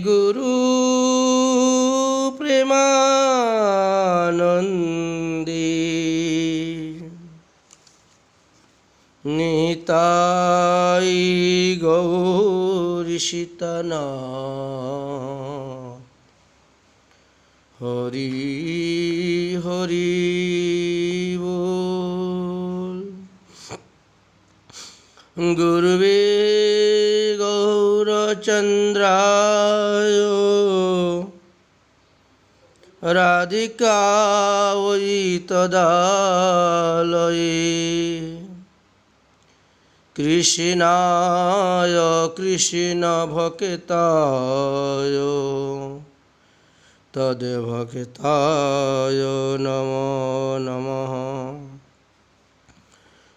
গুরু প্রেমানন্দে নিতাই গৌরীশিতনা হরি হরি বল। গুরুবে গৌরচন্দ্রায় রাধিকায় তদালয়ে কৃষ্ণায় কৃষ্ণ ভক্তায় তদ্ভক্তায় নমো নমঃ।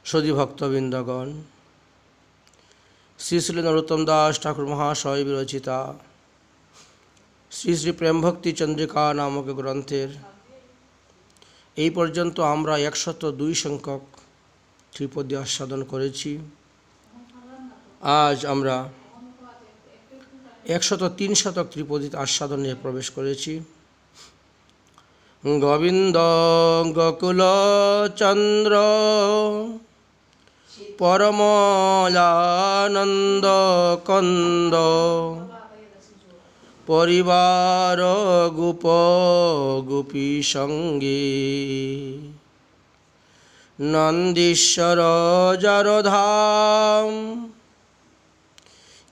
সদী ভক্তবৃন্দগণ, শ্রী শ্রী নরোত্তম দাস ঠাকুর মহাশয় বিরচিতা শ্রী শ্রী প্রেমভক্তি চন্দ্রিকা নামক গ্রন্থের এই পর্যন্ত আমরা 102 সংখ্যক ত্রিপদী আস্বাদন করেছি। আজ আমরা 103 শতক ত্রিপদী আস্বাদনে প্রবেশ করেছি। গোবিন্দ গোকুল চন্দ্র পরমানন্দ কন্দ পরিবার গোপ গোপী সঙ্গে নন্দীশ্বর যার ধাম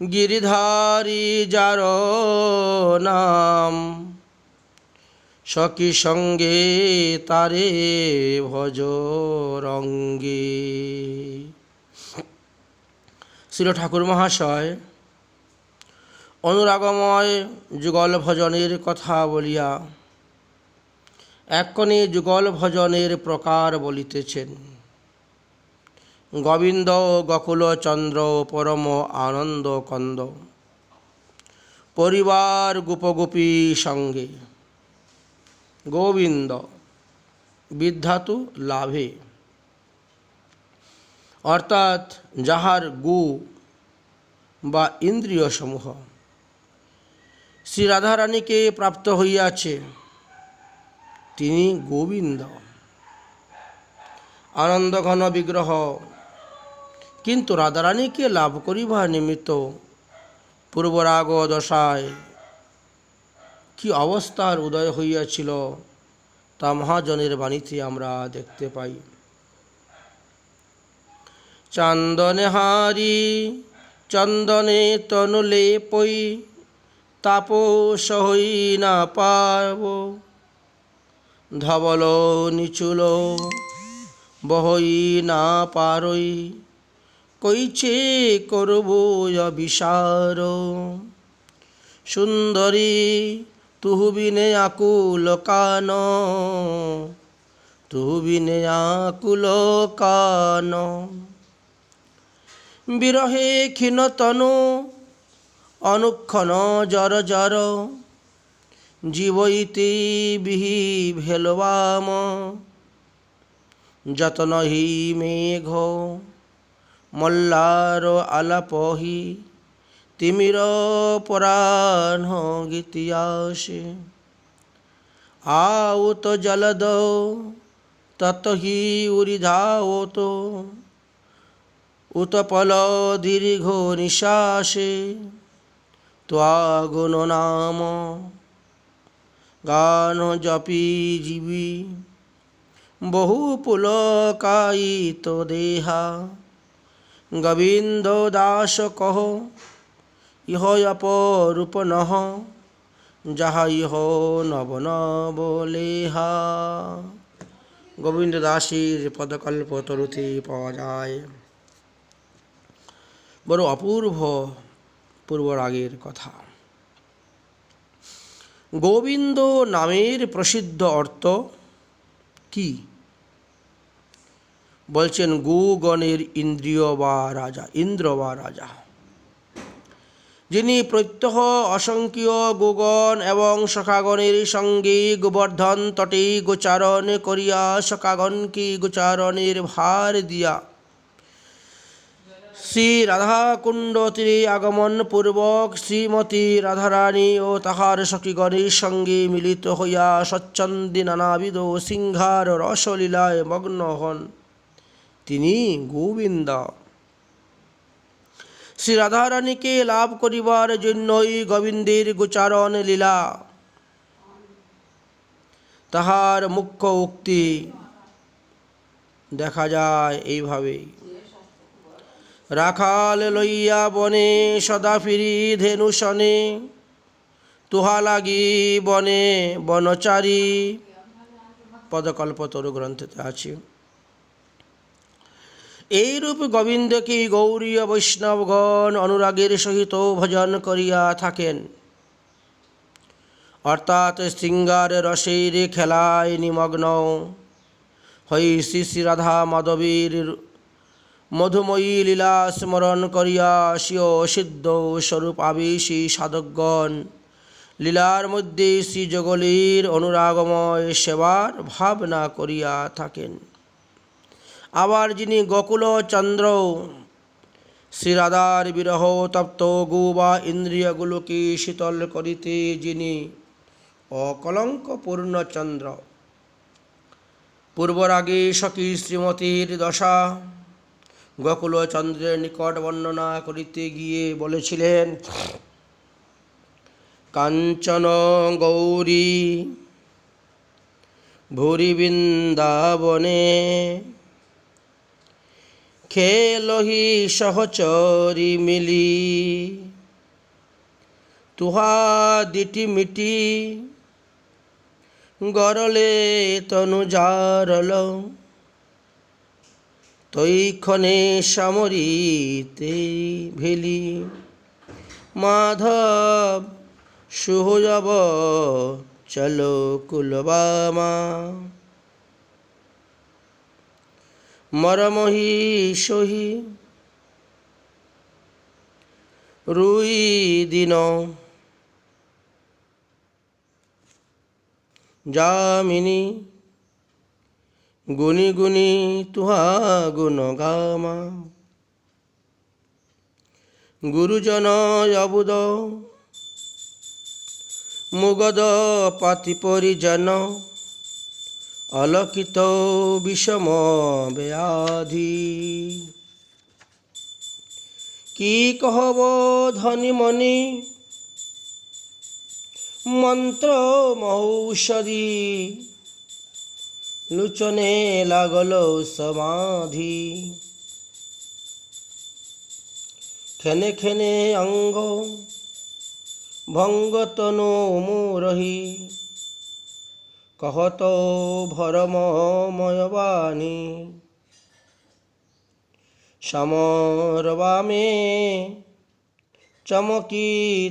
গিরিধারী যার নাম সখী সঙ্গে তারে ভজ রঙ্গে। শ্রী ঠাকুর মহাশয় অনুরাগময় যুগল ভজনের কথা বলিয়া এক্ষণে যুগল ভজনের প্রকার বলিতেছেন। গোবিন্দ গোকুল চন্দ্র পরম আনন্দ কন্দ পরিবার গোপগোপী সঙ্গে। গোবিন্দ বিধাতু লাভে, অর্থাৎ যাহার গো বা ইন্দ্রিয় সমূহ শ্রী রাধারানীকে প্রাপ্ত হইয়াছে তিনি গোবিন্দ। আনন্দঘন বিগ্রহ, কিন্তু রাধারানীকে লাভ করিবার নিমিত্ত পূর্বরাগ দশায় কি অবস্থার উদয় হইয়াছিল তা মহাজনের বাণীতে আমরা দেখতে পাই। চন্দনে হারি চন্দনে তনুলে পই তাপস হই না পারব ধবল নিচুল বহই না পারই কইছে করব অবিসার। সুন্দরী তুহু বিনে আকুল কান তুহু বিনে আকুল কান বিরহে ক্ষীণ তনু অনুক্ষণ জর জর জীবইতি বিহি ভেলবাম যতনহি মেঘ মল্লার আলাপহি তিমির পরাণ গীতিয়াসে আউত জলদ ততহি উরিধাওত উতপল দীর্ঘ নিশ্বাসে ত্বাগুণ নাম গান জপি জীবী বহু পুলকায়িত দেহা। গোবিন্দ দাস কহ ইহ অপরূপ নহ যাহা ইহ নব নব লেহা। গোবিন্দ দাসীর পদকল্প তরুতে পাওয়া যায়। বড় অপূর্ব পূর্বরাগের কথা। গোবিন্দ নামের প্রসিদ্ধ অর্থ কি? বলছেন গোগণের ইন্দ্রিয় বা রাজা, ইন্দ্র বা রাজা, যিনি প্রত্যহ অসংখ্য গোগণ এবং সখাগণের সঙ্গে গোবর্ধন তটে গোচারণ করিয়া সখাগণকে গোচারণের ভার দিয়া শ্রী রাধাকুণ্ড তীরে আগমন পূর্বক শ্রীমতী রাধারানী ও তাহার সখীগণের সঙ্গে মিলিত হইয়া স্বচ্ছন্দে নানাবিধ সিংহার রসলীলায় মগ্ন হন তিনি গোবিন্দ। শ্রী রাধারানীকে লাভ করিবার জন্যই গোবিন্দের গোচারণ লীলা। তাহার মুখ্য উক্তি দেখা যায় এইভাবে: রাখাল লইয়া বনে সদা ফিরি ধেনু শনে, তুহা লাগি বনে বনচারী। পদকল্পতরু গ্রন্থেতে আছে। এইরূপ গোবিন্দকে গৌরীয় বৈষ্ণবগণ অনুরাগের সহিত ভজন করিয়া থাকেন, অর্থাৎ শৃঙ্গার রসের খেলায় নিমগ্ন হই শ্রী শ্রী রাধা মাধবীর মধুময়ী লীলা স্মরণ করিয়া স্বীয় সিদ্ধ স্বরূপ আবেশী সাধকগণ লীলার মধ্যে শ্রীযুগলীর অনুরাগময় সেবার ভাবনা করিয়া থাকেন। আবার যিনি গোকুল চন্দ্র শ্রী রাধার বিরহ তপ্ত গো বা ইন্দ্রিয়গুলোকে শীতল করিতে যিনি অকলঙ্ক পূর্ণচন্দ্র, পূর্বরাগে সখী শ্রীমতীর দশা গোকুলচন্দ্রের নিকট বর্ণনা করিতে গিয়ে বলেছিলেন: কাঞ্চন গৌরী ভুরি বৃন্দাবনে, খেলহি সহচরী মিলি, তুহা দিটি মিটি গরলে তনু জারল, তৈক্ষণে সমরিতে ভেলি, মাধব সুহযব চলো কুলবামা, মরমহি সহি রুই দিন, যামিনী গুনি গুনি তুহা গুণ গামা, গুরুজন অবুদ মুগদ পাতি পরিজন, অলকিত বিষম ব্যাধি, কি কহব ধনী মণি মন্ত্র মহৌষধি, লুচনে লাগল সমাধি, খেনে খেনে অঙ্গ ভঙ্গতনু মুরহি, কহত ভরমময় বাণী, সমর বামে চমকি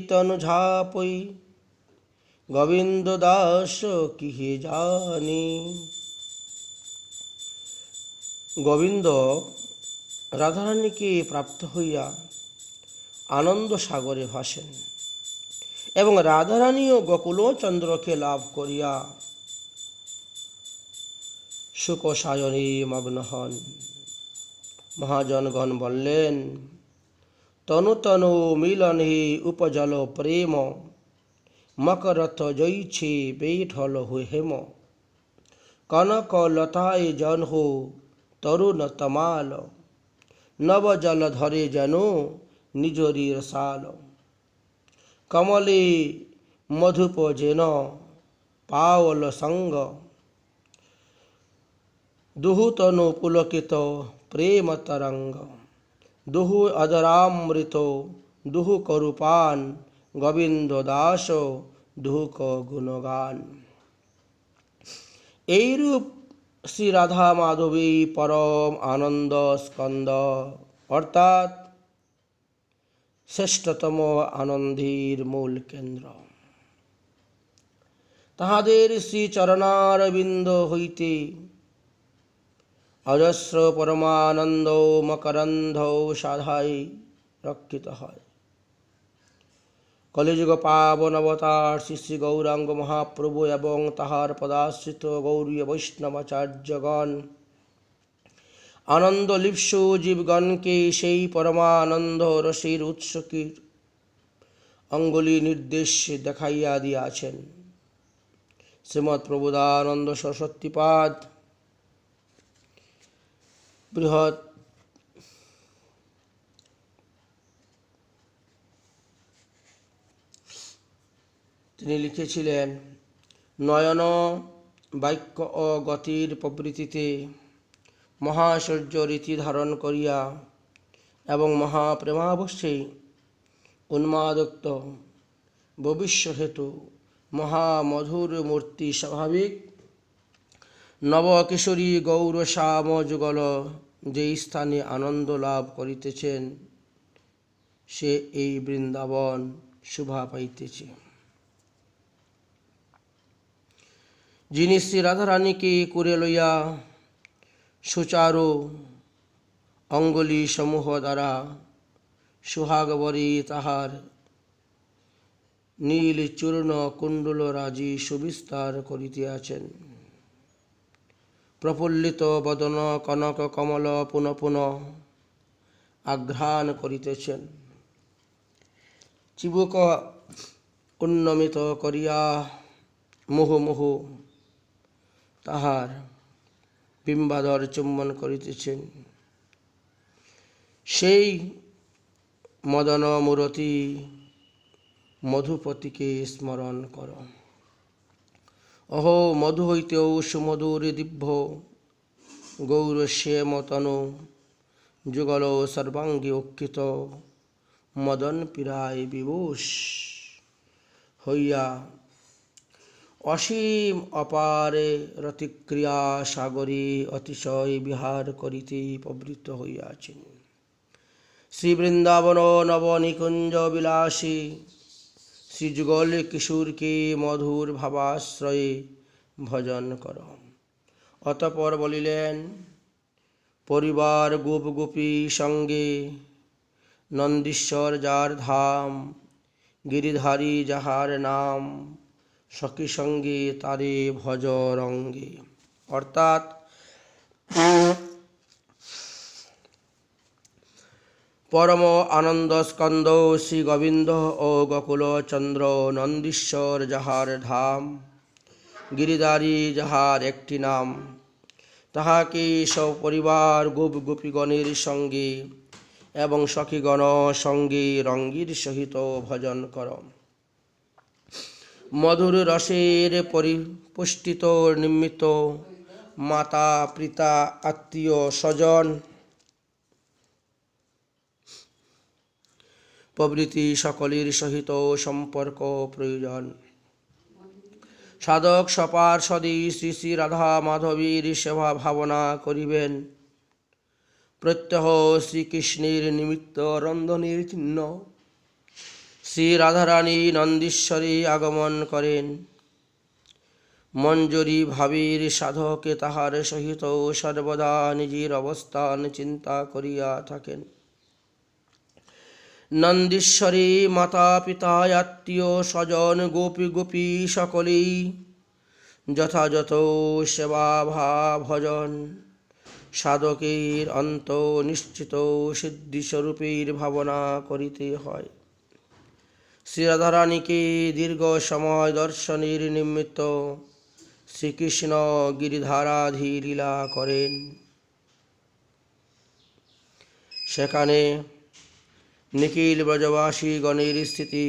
তনু ঝাপই, গোবিন্দ দাস কিহে জানি। গোবিন্দ রাধারানীকে প্রাপ্ত হইয়া আনন্দ সাগরে ভাসেন এবং রাধারানীও গোকুলচন্দ্রকে লাভ করিয়া সুখসায়নে মগ্ন হন। মহাজনগণ বললেন: তনু তনু মিলনে উপজল প্রেম, মকরথ জৈছে বেঠল হেম, কনক লতায় জনহ তরুণ তমাল, নব জল ধরে যেন নিজরি রসাল, কমলে মধুপ যেন পাওল সঙ্গ, দুহু তনু পুলকিত প্রেম তরঙ্গ, দুহু অধরামৃত দুহু করুপান, গোবিন্দ দাস দুহুক গুণগান। এইরূপ শ্রী রাধা মাধবী পরম আনন্দ স্কন্দ, অর্থাৎ শ্রেষ্ঠতম আনন্দের মূল কেন্দ্র। তাহাদের শ্রী চরণারবিন্দ হইতে অজস্র পরমানন্দ মকরন্ধ সাধাই রক্ষিত হয়। কলিযুগ পাবন অবতার শ্রী শ্রী গৌরাঙ্গ মহাপ্রভু এবং তাহার পদাশ্রিত গৌরীয় বৈষ্ণবাচার্যগণ আনন্দ লিপ্সু জীবগণকে সেই পরমানন্দ রসের উৎসকের অঙ্গুলি নির্দেশ দেখাইয়া দিয়াছেন শ্রীমৎ প্রবোধানন্দ সরস্বতীপাদ বৃহৎ তিনি লিখেছিলেন, নয়ন বাক্য ও গতির প্রবৃত্তিতে মহাশৌর্য রীতি ধারণ করিয়া এবং মহাপ্রেমাবশ্যে উন্মাদোক্ত ভবিষ্য হেতু মহামধুর মূর্তি স্বাভাবিক নবকিশোরী গৌর শ্যাম যুগল যে স্থানে আনন্দ লাভ করিতেছেন সে এই বৃন্দাবন শোভা পাইতেছে। যিনি শ্রী রাধারানীকে করে লইয়া সুচারু অঙ্গুলি সমূহ দ্বারা সুহাগবরী তাহার নীল চূর্ণ কুণ্ডল রাজি সুবিস্তার করিতেছেন, প্রফুল্লিত বদন কনক কমল পুনঃ পুনঃ আঘ্রাণ করিতেছেন, চিবুক উন্নমিত করিয়া মুহু মুহু তাহার বিম্বাধর চুম্বন করিতেছেন। সেই মদন মূরতি মধুপতিকে স্মরণ কর। অহো মধু হইতেও সুমধুর দিব্য গৌর শ্যাম তনু যুগল সর্বাঙ্গী অক্ষিত মদন পীড়ায় বিভূষ হইয়া অসীম অপারে রতিক্রিয়া সাগরী অতিশয় বিহার করিতে প্রবৃত্ত হইয়াছেন। শ্রী বৃন্দাবন নবনিকুঞ্জ বিলাসী শ্রীযুগল কিশোরকে মধুর ভাবাশ্রয়ে ভজন কর। অতঃপর বলিলেন, পরিবার গোপ গোপী সঙ্গে নন্দীশ্বর যার ধাম, গিরিধারী যাহার নাম, সখী সঙ্গে তারে ভজ রঙ্গে। অর্থাৎ পরম আনন্দ স্কন্দ শ্রী গোবিন্দ ও গোকুল চন্দ্র নন্দীশ্বর যাহার ধাম, গিরিধারী যাহার একটি নাম, তাহাকে সপরিবার গোপ গোপীগণের সঙ্গে এবং সখীগণ সঙ্গে রঙ্গীর সহিত ভজন কর। মধুর রসের পরিপুষ্টিত নিমিত্ত মাতা পিতা আত্মীয় স্বজন প্রভৃতি সকলের সহিত সম্পর্ক প্রয়োজন। সাধক সপার্ষদে শ্রী শ্রী রাধা মাধবীর সেবা ভাবনা করিবেন। প্রত্যহ শ্রীকৃষ্ণের নিমিত্ত রন্ধনের চিহ্ন শ্রী রাধারানী নন্দীশ্বরে আগমন করেন। মঞ্জরী ভাবীর সাধকে তাহার সহিত সর্বদা নিজের অবস্থান চিন্তা করিয়া থাকেন। নন্দীশ্বরে মাতা পিতা আত্মীয় স্বজন গোপী গোপী সকলেই যথাযথ সেবা ভাব ভজন সাধকের অন্ত নিশ্চিত সিদ্ধিস্বরূপের ভাবনা করিতে হয়। শ্রী রাধারানীকে দীর্ঘ সময় দর্শনের নিমিত্ত শ্রীকৃষ্ণ গিরিধারাধি লীলা করেন। সেখানে নিখিল ব্রজবাসী গণের স্থিতি,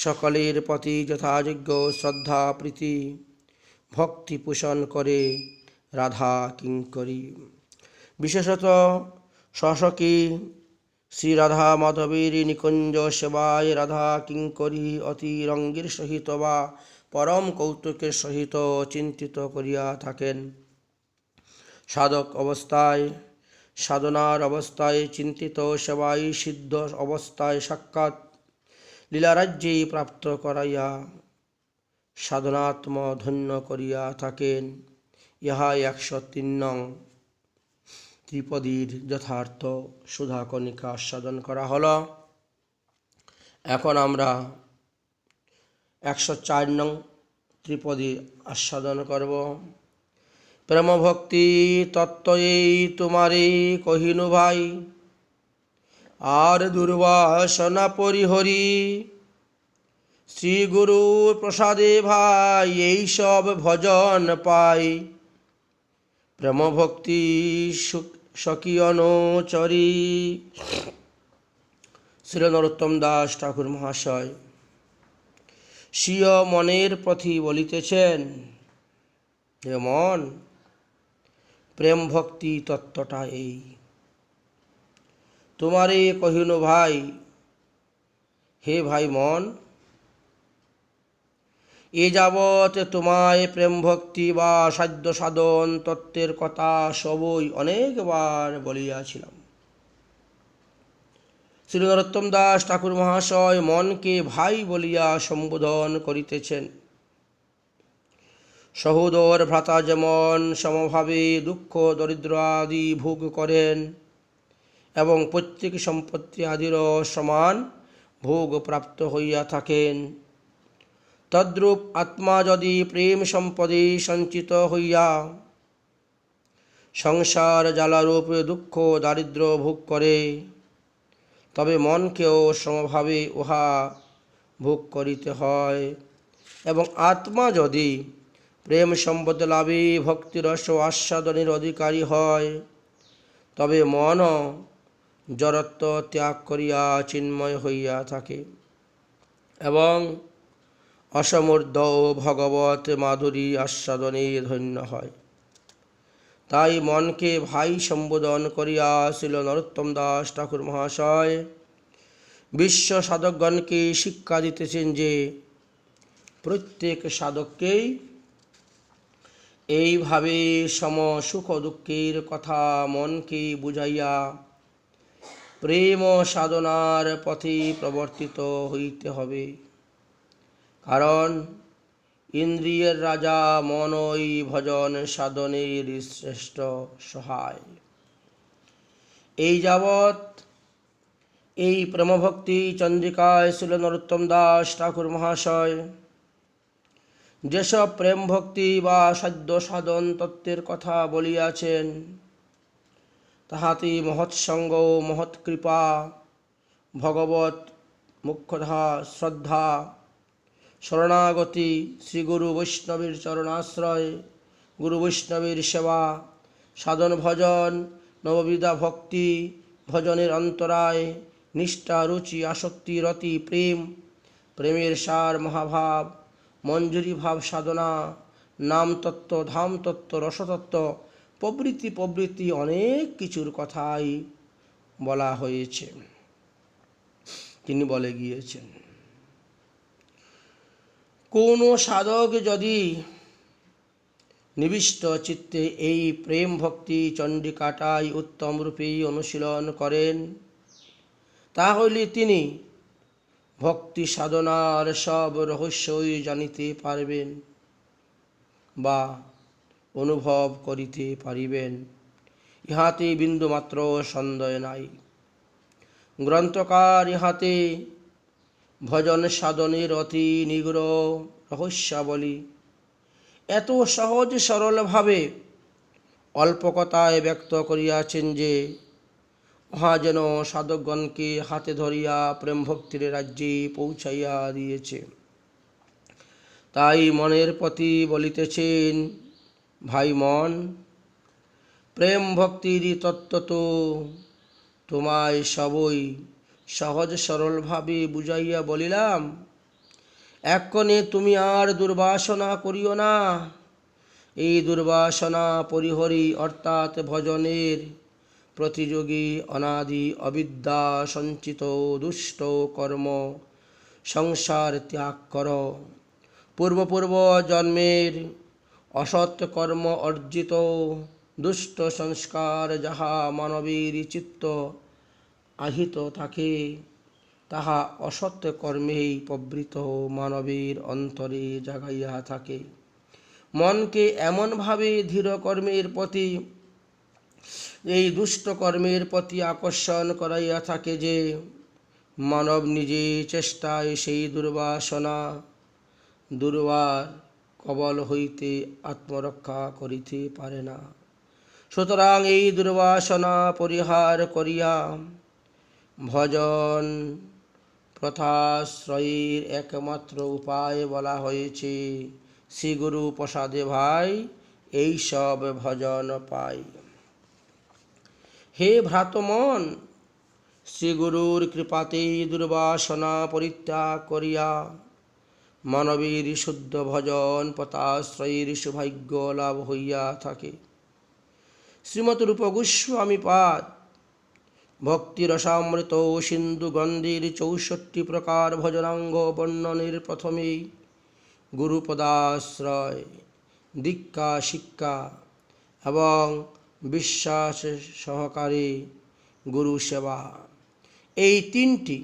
সকলের প্রতি যথাযোগ্য শ্রদ্ধা প্রীতি ভক্তি পোষণ করে রাধা কিঙ্করী। বিশেষত সসখী শ্রী রাধা মাধবীর নিকুঞ্জ সেবায় রাধা কিঙ্করী অতি রঙ্গের সহিত বা পরম কৌতুকের সহিত চিন্তিত করিয়া থাকেন। সাধক অবস্থায়, সাধনার অবস্থায় চিন্তিত সেবায়, সিদ্ধ অবস্থায় সাক্ষাৎ লীলারাজ্যে প্রাপ্ত করাইয়া সাধনাত্ম ধন্য করিয়া থাকেন। ইহা 103 নং ত্রিপদীর যথার্থ সুধাকণিকা আস্বাদন করা হল। এখন আমরা 104 নং ত্রিপদী আস্বাদন করব। প্রেম ভক্তি তত্ত্ব এই তোমারে কহিনু ভাই, আর দুর্বাসনা পরিহরি। শ্রী গুরু প্রসাদে ভাই এই সব ভজন পাই, প্রেম ভক্তি স্বকীয়নচরি। শ্রী নরোত্তম দাস ঠাকুর মহাশয় স্বীয় মনের প্রতি বলিতেছেন, হে মন, প্রেম ভক্তি তত্ত্বটা এই তোমারে কহিনু ভাই। হে ভাই মন, এ যাবৎ তোমায় প্রেম ভক্তি বা সাধ্য সাধন তত্ত্বের কথা সবই অনেকবার বলিয়াছিলাম। শ্রী নরোত্তম দাস ঠাকুর মহাশয় মনকে ভাই বলিয়া সম্বোধন করিতেছেন। সহোদর ভ্রাতা যেমন সমভাবে দুঃখ দরিদ্র আদি ভোগ করেন এবং প্রত্যেক সম্পত্তি আদিরও সমান ভোগ প্রাপ্ত হইয়া থাকেন, তদ্রূপ আত্মা যদি প্রেম সম্পদে সঞ্চিত হইয়া সংসার জ্বালারূপ দুঃখ দারিদ্র ভোগ করে, তবে মনকেও সমভাবে উহা ভোগ করিতে হয়। এবং আত্মা যদি প্রেম সম্পদ লাভে ভক্তিরস আস্বাদনের অধিকারী হয়, তবে মন জড়ত্ব ত্যাগ করিয়া চিন্ময় হইয়া থাকে এবং অসমর্থ ভগবত মাধুরী আস্বাদনে ধন্য হয়। তাই মনকে ভাই সম্বোধন করিয়া শ্রীল নরোত্তম দাস ঠাকুর মহাশয় বিশ্ব সাধকগণকে শিক্ষা দিতেছেন যে প্রত্যেক সাধককেই এইভাবে সম সুখ দুঃখের কথা মনকে বুঝাইয়া প্রেম সাধনার পথে প্রবর্তিত হইতে হবে। কারণ ইন্দ্রিয়ের রাজা মনই ভজন সাধনের শ্রেষ্ঠ সহায়। এই যাবৎ এই প্রেমভক্তি চন্দ্রিকায় শ্রীল নরোত্তম দাস ঠাকুর মহাশয় যেসব প্রেম ভক্তি বা সাধ্য সাধন তত্ত্বের কথা বলিয়াছেন, তাহাতে মহৎসঙ্গ মহৎ কৃপা ভগবত মুখ্যধা শ্রদ্ধা শরণাগতি শ্রীগুরু বৈষ্ণবের চরণাশ্রয় গুরু বৈষ্ণবের সেবা সাধন ভজন নববিধা ভক্তি ভজনের অন্তরায় নিষ্ঠা রুচি আসক্তি রতি প্রেম প্রেমের সার মহাভাব মঞ্জুরি ভাব সাধনা নামতত্ত্ব ধামতত্ত্ব রসতত্ত্ব প্রভৃতি অনেক কিছুর কথাই বলা হয়েছে। তিনি বলে গিয়েছেন, কোনো সাধক যদি নিবিষ্ট চিত্তে এই প্রেম ভক্তি চণ্ডিকাটাই উত্তম রূপে অনুশীলন করেন, তাহলে তিনি ভক্তি সাধনার সব রহস্যই জানিতে পারবেন বা অনুভব করিতে পারিবেন, ইহাতে বিন্দুমাত্র সন্দেহ নাই। গ্রন্থকার ইহাতে ভজন সাধনের অতি নিগূঢ় রহস্যাবলী এত সহজ সরলভাবে অল্প কথায় ব্যক্ত করিয়াছেন যে উহা যেন সাধকগণকে হাতে ধরিয়া প্রেম ভক্তির রাজ্যে পৌঁছাইয়া দিয়েছে। তাই মনের প্রতি বলিতেছেন, ভাই মন, প্রেম ভক্তির তত্ত্ব তো তোমায় সবই সহজ সরলভাবে বুঝাইয়া বলিলাম। এক্ষণে তুমি আর দুর্বাসনা করিও না। এই দুর্বাসনা পরিহরি অর্থাৎ ভজনের প্রতিযোগী অনাদি অবিদ্যা সঞ্চিত দুষ্ট কর্ম সংসার ত্যাগ কর। পূর্ব জন্মের অসৎ কর্ম অর্জিত দুষ্ট সংস্কার যাহা মানবের চিত্ত আহিত থাকে, তাহা অসৎ কর্মেই প্রবৃত মানবের অন্তরে জাগাইয়া থাকে। মনকে এমনভাবে ধীর কর্মের প্রতি এই দুষ্ট কর্মের প্রতি আকর্ষণ করাইয়া থাকে যে মানব নিজে চেষ্টায় সেই দুর্বাসনা দূরবার কবল হইতে আত্মরক্ষা করিতে পারে না। সুতরাং এই দুর্বাসনা পরিহার করিয়া ভজন প্রথাশ্রয়ীর একমাত্র উপায় বলা হয়েছে। শ্রী গুরু প্রসাদে ভাই এই সব ভজন পাই। হে ভ্রাতমন, শ্রী গুরুর কৃপাতেই দুর্বাসনা পরিত্যাগ করিয়া মানবীর শুদ্ধ ভজন পথাশ্রয়ীর সৌভাগ্য লাভ হইয়া থাকে। শ্রীমৎ রূপ গোস্বামী পাদ ভক্তিরসামৃত সিন্ধু গ্রন্থের ৬৪ প্রকার ভজনাঙ্গ বর্ণনের প্রথমেই গুরুপদাশ্রয়, দীক্ষা শিক্ষা এবং বিশ্বাস সহকারে গুরু সেবা, এই তিনটি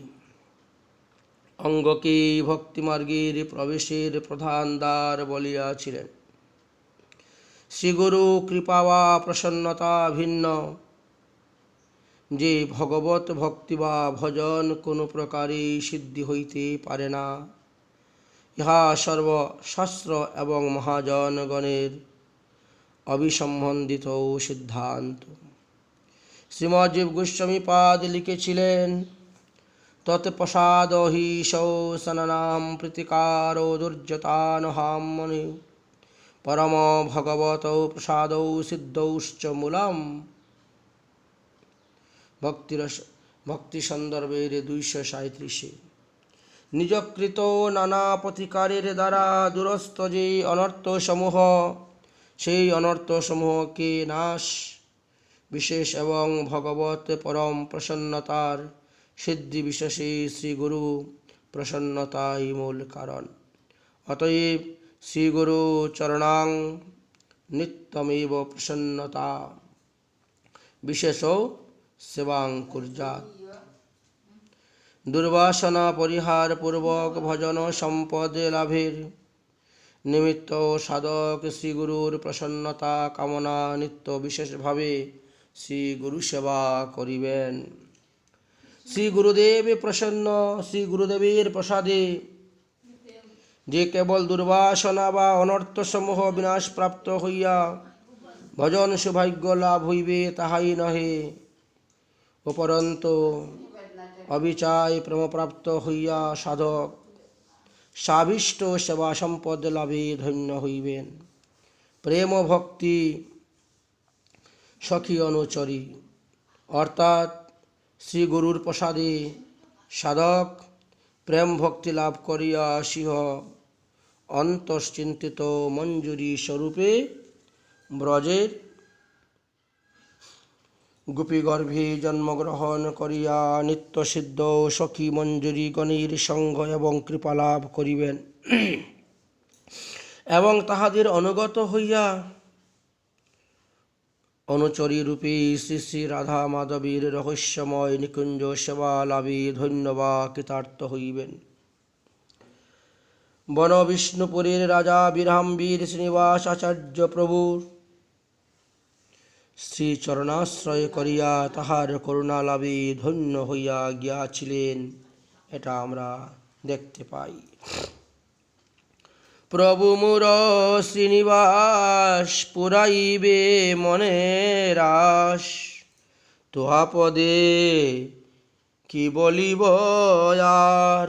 অঙ্গকে ভক্তিমার্গের প্রবেশের প্রধান দ্বার বলিয়াছিলেন। শ্রীগুরু কৃপা বা প্রসন্নতা ভিন্ন, যে ভগবত ভক্তি বা ভজন কোনো প্রকারে সিদ্ধি হইতে পারে না, ইহা সর্বশাস্ত্র এবং মহাজনগণের অবিসম্বন্ধিত সিদ্ধান্ত। শ্রীমজ্জীব গোস্বামী পাদ লিখেছিলেন, তৎপ্রসাদ হি সনানাম প্রীতিকারো দুর্যতানহাম মনি পরম ভগবত প্রসাদ সিদ্ধৌশ্চ মূলম। ভক্তি সন্দর্ভের 237। নিজকৃত নানা প্রতিকারের দ্বারা দুরস্ত যে অনর্থ সমূহ, সেই অনর্থ সমূহকে নাশ বিশেষ এবং ভগবত পরম প্রসন্নতার সিদ্ধি বিশেষে শ্রীগুরু প্রসন্নতাই মূল কারণ। অতএব শ্রীগুরু চরণাং নিত্যমেব প্রসন্নতা বিশেষ সেবাং কুর্যাৎ। দুর্বাসনা পরিহার পূর্বক ভজন সম্পদ লাভের নিমিত্ত সাধক শ্রীগুরুর প্রসন্নতা কামনা নিত্য বিশেষভাবে শ্রী গুরু সেবা করিবেন। শ্রী গুরুদেব প্রসন্ন, শ্রী গুরুদেবের প্রসাদে যে কেবল দুর্বাসনা বা অনর্থ সমূহ বিনাশপ্রাপ্ত হইয়া ভজন সৌভাগ্য লাভ হইবে তাহাই নহে, উপরন্তু অবিচায় প্রেমপ্রাপ্ত হইয়া সাধক সাভীষ্ট সেবা সম্পদ লাভে ধন্য হইবেন। প্রেম ভক্তি সখী অনুচরী, অর্থাৎ শ্রী গুরুর প্রসাদে সাধক প্রেম ভক্তি লাভ করিয়া সিংহ অন্তশ্চিন্তিত মঞ্জুরি স্বরূপে ব্রজের গোপীগর্ভে জন্মগ্রহণ করিয়া নিত্যসিদ্ধ সখী মঞ্জুরি গণের সঙ্গ এবং কৃপা লাভ করিবেন এবং তাহাদের অনুগত হইয়া অনুচরী রূপে শ্রী শ্রী রাধা মাধবীর রহস্যময় নিকুঞ্জ সেবা লাভে ধন্য বা কৃতার্থ হইবেন। বন বিষ্ণুপুরের রাজা বীরহাম্বীর শ্রীনিবাস আচার্য প্রভুর শ্রী চরণাশ্রয় করিয়া তাহার করুণা লাভে ধন্য হইয়া গিয়াছিলেন, এটা আমরা দেখতে পাই। প্রভু মোর শ্রীনিবাস পুরাইবে মনের আশ, তোহা পদে কি বলিব আর।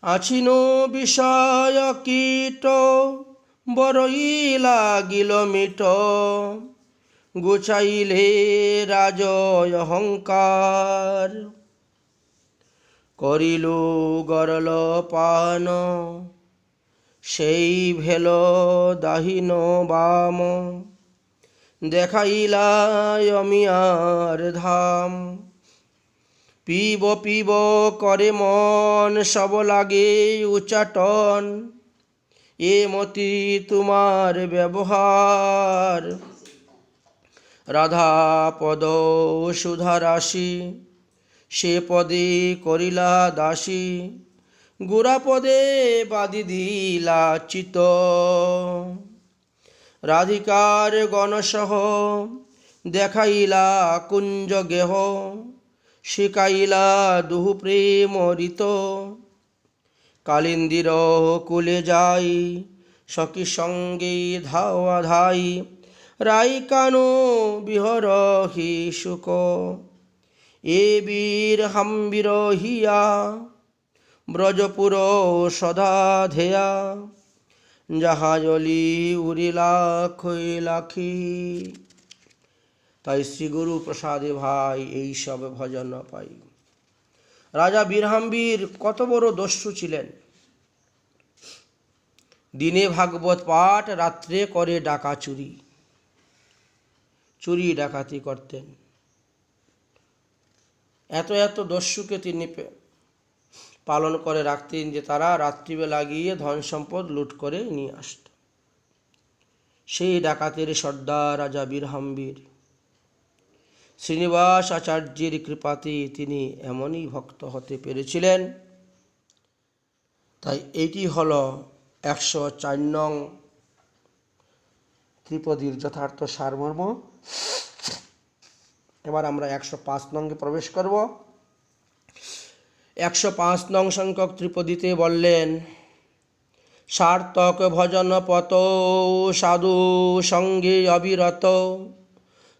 আছিনো বিষয় কীট বড়ই লাগিল মিট, গুছাইলে রাজয় অহংকার। করিল গরল পান সেই ভেল দাহিন বাম, দেখাইলা অমিয়ার ধাম। পিব পিব করে মন সব লাগে উচাটন, এ মতি তোমার ব্যবহার। রাধা পদ সুধারাশি সে পদে করিলা দাসী, গোরা পদে বাদি দিলা চিত। রাধিকার গণসহ দেখাইলা কুঞ্জ গেহ, শিখাইলা দুহু প্রেম ঋত। কালিন্দির কুলে যাই সখী সঙ্গে ধাওয়া ধাই রাই কানো বিহরহি সুক এ বীর হাম্বির হিয়া ব্রজপুর সদা ধেয়া জাহাজলি উড়িলা লাখি। তাই শ্রী গুরু প্রসাদে ভাই এই সব ভজন পাই। রাজা বীরহাম্বীর কত বড় দস্যু ছিলেন। দিনে ভাগবত পাঠ, রাত্রে করে ডাকা চুরি, চুরি ডাকাতি করতেন। এত এত দস্যুকে তিনি পালন করে রাখতেন যে তারা রাত্রিবেলা গিয়ে ধন সম্পদ লুট করে নিয়ে আসত। সেই ডাকাতের সর্দার রাজা বীরহাম্বীর। শ্রীনিবাস আচার্যের কৃপাতে তিনি এমনই ভক্ত হতে পেরেছিলেন। তাই এটি হল 104 নং ত্রিপদীর যথার্থ সারমর্ম। এবার আমরা 105 নঙ্গে প্রবেশ করব। 105 নং সংখ্যক ত্রিপদীতে বললেন, সার্থক ভজন পত সাধু সঙ্গে অবিরত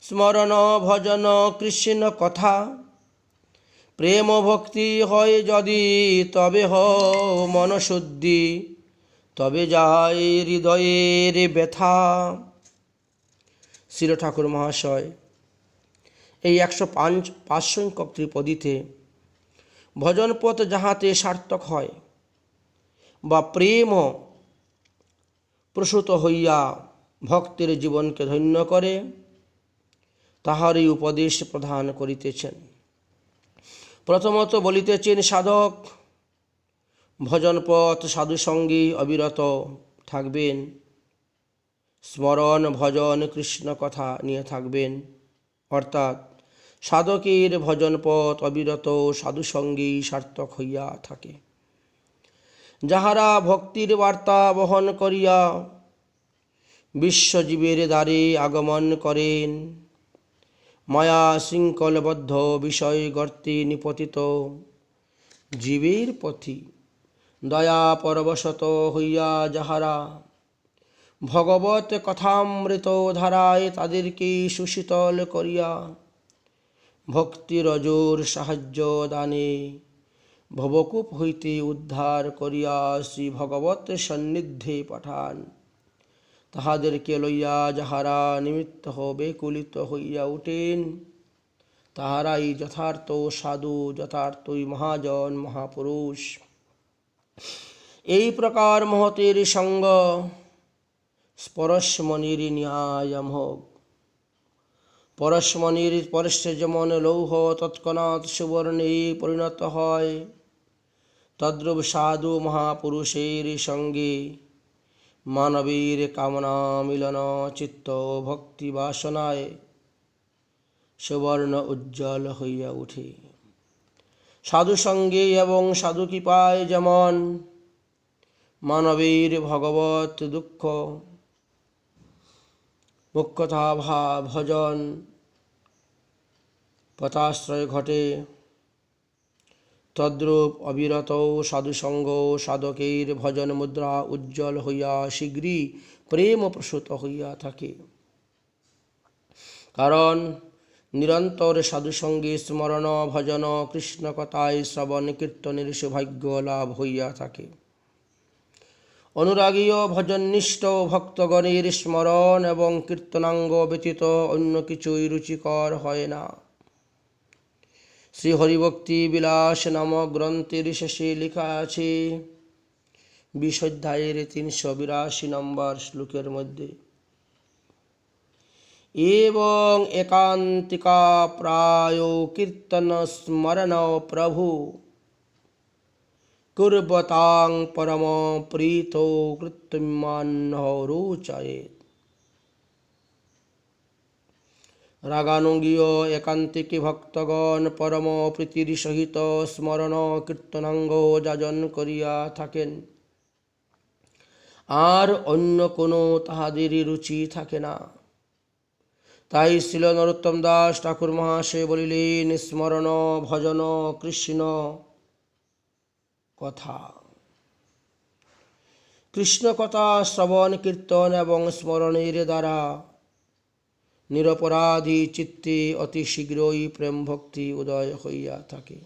স্মরণ ভজন কৃষ্ণ কথা প্রেম ভক্তি হয় যদি তবে মনশুদ্ধি তবে যায় হৃদয়ের ব্যথা। শ্রী ঠাকুর মহাশয় এই 105 সংখ্যক ত্রিপদীতে ভজন পথ যাহাতে সার্থক হয় বা প্রেম প্রসূত হইয়া ভক্তের জীবনকে ধন্য করে, তাহারই উপদেশ প্রদান করিতেছেন। প্রথমত বলিতেছেন, সাধক ভজন পথ সাধু সঙ্গে অবিরত থাকবেন, স্মরণ ভজন কৃষ্ণ কথা নিয়ে থাকবেন। অর্থাৎ সাধকের ভজন পথ অবিরত সাধু সঙ্গেই সার্থক হইয়া থাকে। যাহারা ভক্তির বার্তা বহন করিয়া বিশ্বজীবের দ্বারে আগমন করেন, মায়া শৃঙ্খলবদ্ধ বিষয় গর্তে নিপতিত জীবের পথি দয়া পরবশত হইয়া যাহারা ভগবত কথামৃত ধারায় তাদেরকে সুশীতল করিয়া ভক্তির অজোর সাহায্য দানে ভবকূপ হইতে উদ্ধার করিয়া শ্রী ভগবত সন্নিধ্যে পাঠান, তাহাদেরকে লইয়া যাহারা নিমিত্ত বেকুলিত হইয়া উঠেন, তাহারাই যথার্থ সাধু, যথার্থই মহাজন মহাপুরুষ। এই প্রকার মহতের সঙ্গ পরশমণির ন্যায়ামোঘ। পরশমণির পরশে যেমন লৌহ তৎক্ষণাৎ সুবর্ণে পরিণত হয়, তদ্রূপ সাধু মহাপুরুষের সঙ্গে মানবীর কামনা মিলন চিত্ত ভক্তি বাসনায় সুবর্ণ উজ্জ্বল হইয়া উঠে। সাধু সঙ্গে এবং সাধু কৃপায় যেমন মানবীর ভগবত দুঃখ মুখ্যতা ভজন পথাশ্রয় ঘটে, তদ্রূপ অবিরত সাধুসঙ্গ সাধকের ভজন মুদ্রা উজ্জ্বল হইয়া শীঘ্রই প্রেম প্রসূত হইয়া থাকে। কারণ নিরন্তর সাধুসঙ্গে স্মরণ ভজন কৃষ্ণ কথায় শ্রবণ কীর্তনের সৌভাগ্য লাভ হইয়া থাকে। অনুরাগী ও ভজননিষ্ঠ ভক্তগণের স্মরণ এবং কীর্তনাঙ্গ ব্যতীত অন্য কিছুই রুচিকর হয় না। শ্রী হরিভক্তি বিলাস নামক গ্রন্থের শেষে লেখা আছে 20 অধ্যায়ের 382 নম্বর শ্লোকের মধ্যে, এবং একান্তিকা প্রায় কীর্তন স্মরণ প্রভু কুর্বতাং পরম প্রীতো কৃত্যমান্য রোচয়েৎ। রাগানুগীয় একান্তিকী ভক্তগণ পরম প্রীতির সহিত স্মরণ কীর্তনাঙ্গ যাজন করিয়া থাকেন, আর অন্য কোনো তাহাদের রুচি থাকে না। তাই শ্রীল নরোত্তম দাস ঠাকুর মহাশয় বলিলেন, স্মরণ ভজন কৃষ্ণ কথা। কৃষ্ণ কথা শ্রবণ কীর্তন এবং স্মরণের দ্বারা নিরপরাধী চিত্তে অতি শীঘ্রই প্রেম ভক্তি উদয় হইয়া থাকে।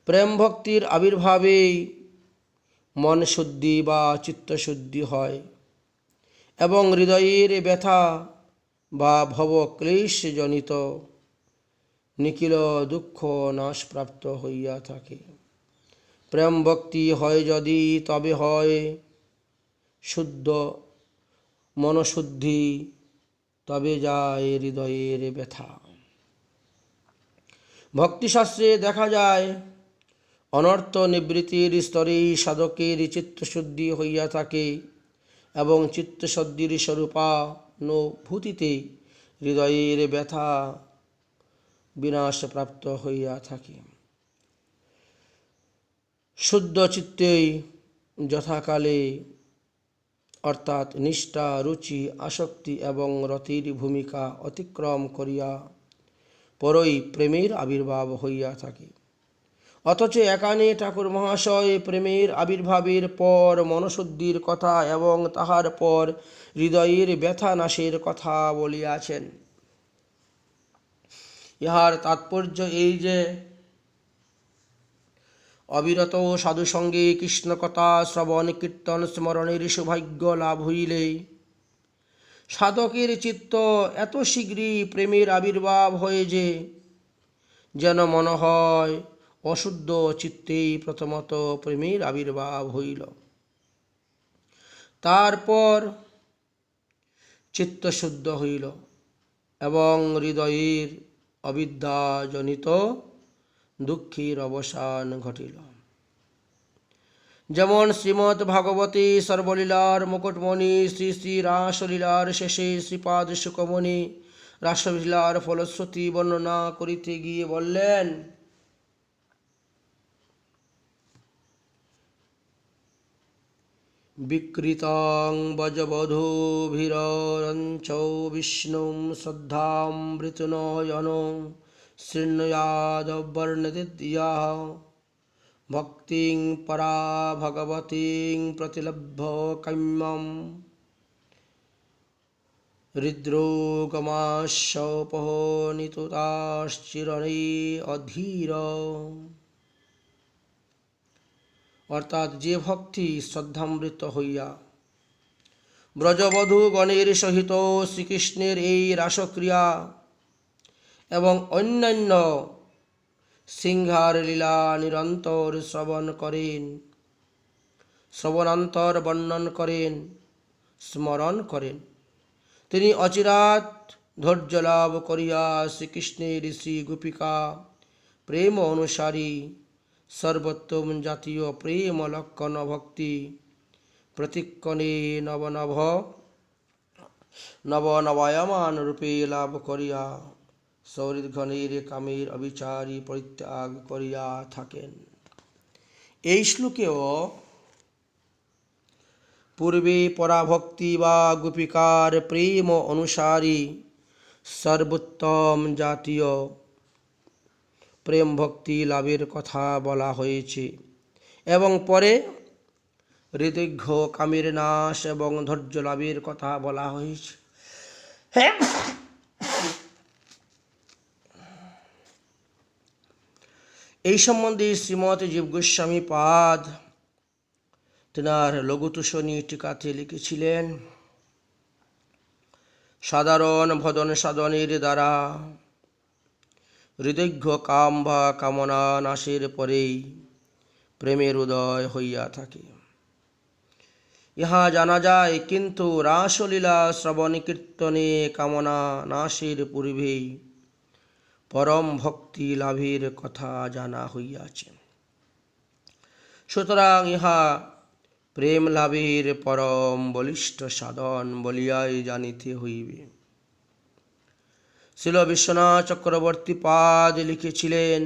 প্রেম ভক্তির আবির্ভাবেই মন শুদ্ধি বা চিত্তশুদ্ধি হয় এবং হৃদয়ের ব্যথা বা ভবক্লেশজনিত নিখিল দুঃখ নাশপ্রাপ্ত হইয়া থাকে। প্রেম ভক্তি হয় যদি, তবে হয় শুদ্ধ মনশুদ্ধি, তবে যায় হৃদয়ের ব্যথা। ভক্তিশাস্ত্রে দেখা যায় অনর্থ নিবৃত্তির স্তরেই সাধকের চিত্তশুদ্ধি হইয়া থাকে এবং চিত্তশুদ্ধির স্বরূপানুভূতিতে হৃদয়ের ব্যথা বিনাশপ্রাপ্ত হইয়া থাকে। শুদ্ধ চিত্তেই যথাকালে অর্থাৎ নিষ্ঠা, রুচি, আসক্তি এবং রতির ভূমিকা অতিক্রম করিয়া পরই প্রেমের আবির্ভাব হইয়া থাকে। অথচ এখানে ঠাকুর মহাশয় প্রেমের আবির্ভাবের পর মনশুদ্ধির কথা এবং তাহার পর হৃদয়ের ব্যথা নাশের কথা বলিয়াছেন। ইহার তাৎপর্য এই যে, অবিরত সাধুসঙ্গে কৃষ্ণকথা শ্রবণ কীর্তন স্মরণের সৌভাগ্য লাভ হইলে সাধকের চিত্ত এত শীঘ্রই প্রেমের আবির্ভাব হয় যে যেন মনে হয় অশুদ্ধ চিত্তেই প্রথমত প্রেমের আবির্ভাব হইল, তারপর চিত্তশুদ্ধ হইল এবং হৃদয়ের অবিদ্যাজনিত দুঃখের অবসান ঘটিল। যেমন শ্রীমদ্ ভাগবতে সর্বলীলার মুকুটমণি শ্রী শ্রী রাসলীলার শেষে শ্রীপাদ শুকমণি রাসলীলার ফলশ্রুতি বর্ণনা করিতে গিয়ে বললেন, বিকৃতং বজবধূভিরঞ্চ বিষ্ণুম শ্রদ্ধামৃতনয়নং শৃণুয়াদ্বর্ণদিদ্যা ভক্তিং পরা ভগবতীং প্রতিলভ্য কাম্যম হৃদ্রোগমাশোপহনিতুতাশ্চিরণে অধীর। অর্থাৎ যে ভক্তি শ্রদ্ধামৃত হইয়া ব্রজবধূ গণের সহিত শ্রীকৃষ্ণের এই রাসক্রিয়া এবং অন্যান্য সিংহার লীলা নিরন্তর শ্রবণান্তর বর্ণন করেন, স্মরণ করেন, তিনি অচিরাৎ ধৈর্য লাভ করিয়া শ্রীকৃষ্ণের শ্রী গোপিকা প্রেম অনুসারী সর্বোত্তম জাতীয় প্রেম লক্ষণ ভক্তি প্রতিক্ষণে নবনবায়মান রূপে লাভ করিয়া সৌহৃদঘনের কামের অবিচারী পরিত্যাগ করিয়া থাকেন। এই শ্লোকেও পূর্বে পরাভক্তি বা গোপিকার প্রেম অনুসারী সর্বোত্তম জাতীয় প্রেম ভক্তি লাভের কথা বলা হয়েছে এবং পরে হৃদৈঘ্য কামের নাশ এবং ধৈর্য লাভের কথা বলা হয়েছে। এই সম্বন্ধে শ্রীমৎ জীব গোস্বামী পাদ তেনার লঘুতোষণী টিকাতে লিখেছিলেন, সাধারণ ভজন সাধনের দ্বারা হৃদৈঘ্য কাম বা কামনা নাশের পরেই প্রেমের উদয় হইয়া থাকে, ইহা জানা যায়। কিন্তু রাসলীলা শ্রবণ কীর্তনে কামনা নাশের পূর্বেই পরম ভক্তি লাভের কথা জানা হইয়াছে। সুতরাং ইহা প্রেম লাভের পরম বলিষ্ঠ সাধন বলিয়াই জানিতে হইবে। শ্রীল বিশ্বনাথ চক্রবর্তী পাদ লিখেছিলেন,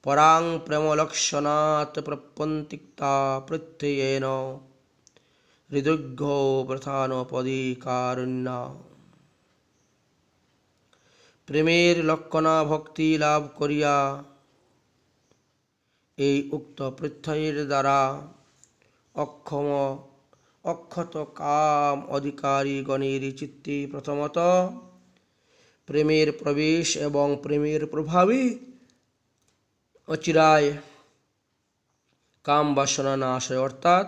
পরাং প্রেমলক্ষণাৎ প্রপন্তিক্তা প্রত্যয়েন হৃদৈঘ্য প্রধানোপদীকারণ্যা। প্রেমের লক্ষণা ভক্তি লাভ করিয়া এই উক্ত প্রত্যয়ের দ্বারা অক্ষম অক্ষত কাম অধিকারী গণের চিত্তে প্রথমত প্রেমের প্রবেশ এবং প্রেমের প্রভাবে অচিরায় কাম বাসনা নাশ হয়, অর্থাৎ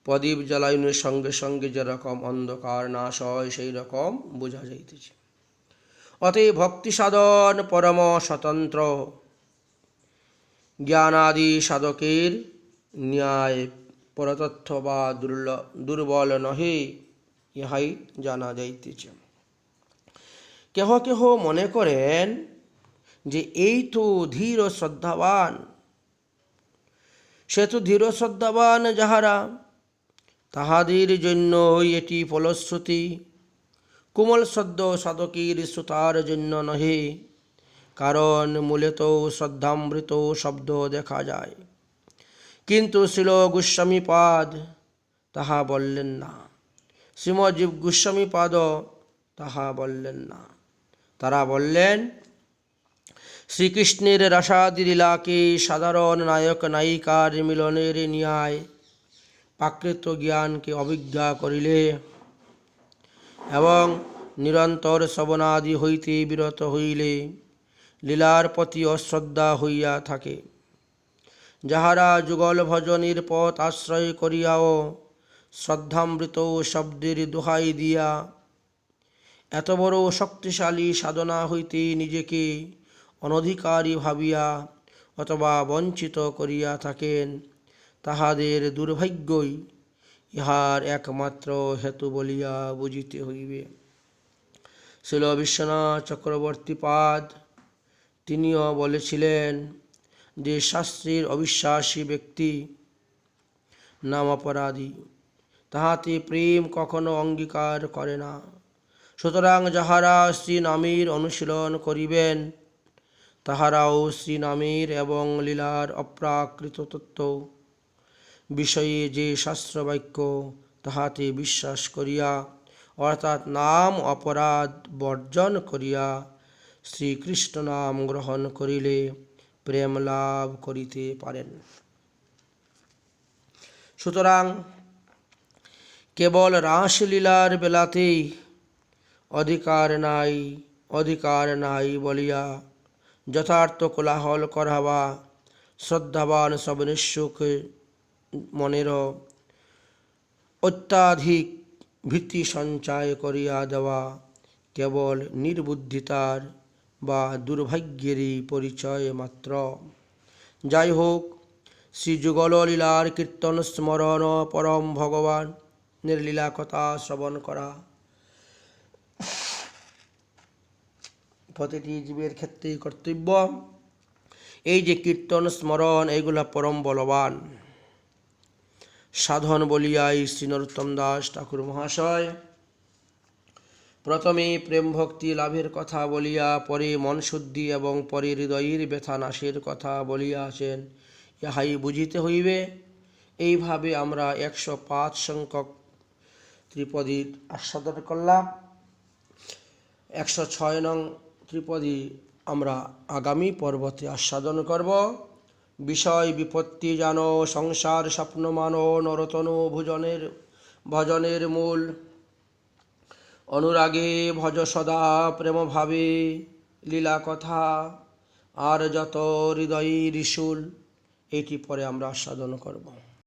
প্রদীপ জ্বালায়নের সঙ্গে সঙ্গে যেরকম অন্ধকার নাশ হয় সেই রকম বোঝা যাইতেছে। অতএব ভক্তি সাধন পরম স্বতন্ত্র, জ্ঞানাদি সাধকের ন্যায় পরতথ্য বা দুর্বল নহে, ইহাই জানা যাইতেছে। কেহ কেহ মনে করেন যে এই তো ধীর শ্রদ্ধাবান, সে তো ধীর শ্রদ্ধাবান যাহারা, তাহাদের জন্য এটি ফলশ্রুতি, কোমল শ্রদ্ধ সাধকের শ্রোতার জন্য নহে। কারণ মূলে তো শ্রদ্ধামৃত শব্দ দেখা যায়, কিন্তু শ্রীল গোস্বামীপাদ তাহা বললেন না, শ্রীমজীব গোস্বামীপাদ তাহা বললেন না। তারা বললেন শ্রীকৃষ্ণের রসাদি লীলাকে সাধারণ নায়ক নায়িকার মিলনের ন্যায় প্রাকৃত জ্ঞানকে অবজ্ঞা করিলে এবং নিরন্তর শ্রবণাদি হইতে বিরত হইলে লীলার প্রতি অশ্রদ্ধা হইয়া থাকে। যাহারা যুগল ভজনের পথ আশ্রয় করিয়াও শ্রদ্ধামৃত শব্দের দোহাই দিয়া এত বড় শক্তিশালী সাধনা হইতে নিজেকে অনধিকারী ভাবিয়া অথবা বঞ্চিত করিয়া থাকেন, তাহাদের দুর্ভাগ্যই ইহার একমাত্র হেতু বলিয়া বুঝিতে হইবে। শ্রীল বিশ্বনাথ চক্রবর্তীপাদ তিনিও বলেছিলেন যে শাস্ত্রের অবিশ্বাসী ব্যক্তি নাম অপরাধী, তাহাতে প্রেম কখনো অঙ্গীকার করে না। সুতরাং যাহারা শ্রী নামের অনুশীলন করিবেন তাহারাও শ্রী নামের এবং লীলার অপ্রাকৃত তত্ত্ব বিষয়ে যে শাস্ত্রবাক্য তাহাতে বিশ্বাস করিয়া, অর্থাৎ নাম অপরাধ বর্জন করিয়া শ্রীকৃষ্ণ নাম গ্রহণ করিলে প্রেম লাভ করিতে পারেন। সুতরাং কেবল রাসলীলার বেলাতেই অধিকার নাই বলিয়া যথার্থ কোলাহল করা বা শ্রদ্ধাবান সবনিষ্ঠুক মনের অত্যাধিক ভীতি সঞ্চয় করিয়া দেওয়া কেবল নির্বুদ্ধিতার বা দুর্ভাগ্যেরই পরিচয় মাত্র। যাই হোক, শ্রীযুগল লীলার কীর্তন স্মরণ, পরম ভগবানের লীলা কথা শ্রবণ করা প্রতিটি জীবের ক্ষেত্রেই কর্তব্য। এই যে কীর্তন স্মরণ, এইগুলা পরম বলবান সাধন বলিয়াই শ্রী নরোত্তম দাস ঠাকুর মহাশয় প্রথমে প্রেম ভক্তি লাভের কথা বলিয়া পরে মন শুদ্ধি এবং পরে হৃদয়ের ব্যথা নাশের কথা বলিয়াছেন। ইহাই বুঝিতে হইবে। এইভাবে আমরা 105 সংখ্যক ত্রিপদীর আস্বাদন করলাম। 106 নং ত্রিপদী আমরা আগামী পর্বতে আস্বাদন করব। বিষয় বিপত্তি জানো, সংসার স্বপ্ন মানো, নরতনু ভজনের মূল, অনুরাগে ভজ সদা প্রেম ভাবে, লীলা কথা আর যত হৃদয়ের শুল, এইটি পরে আমরা আস্বাদন করব।